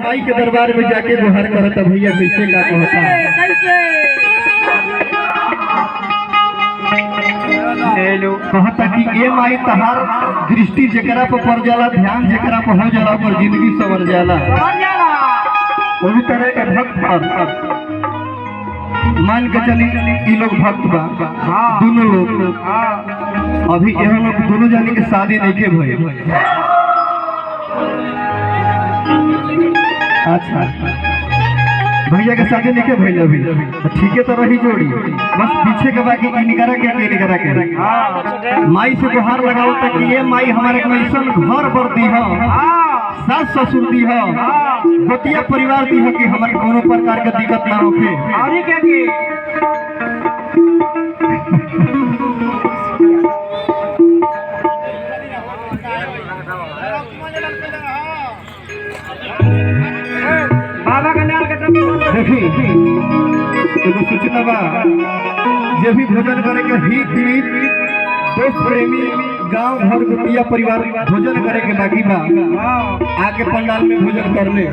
माई के दरबार में जाके गुहार करता भैया कैसे का कहता कहता कि ए माई तहार दृष्टि जकरा पर पड़ जाला, ध्यान जकरा पर हो जाला पर जिंदगी सवर जाला। वही तरह के भक्त मान के चली ई लोग भक्त बा दोनों लोग। अभी यह लोग दोनों जानी के शादी नहीं के भइल। अच्छा भैया के शादी नहीं के भइल अभी ठीक है तो रही जोड़ी बस पीछे के बाकी निकरा के माई से गुहार लगाओ तक ये माई हमारे ऐसा घर पर दी हो, सास ससुर दी हो, गोतिया परिवार दी हो कि हमारे कोनो प्रकार के दिक्कत ना होके। देखी एगो सूचना बा, जे भी भोजन करे के हित मित दोस्त प्रेमी गांव घर गोतिया परिवार भोजन करे के बाकी बा आके पंडाल में भोजन कर ले।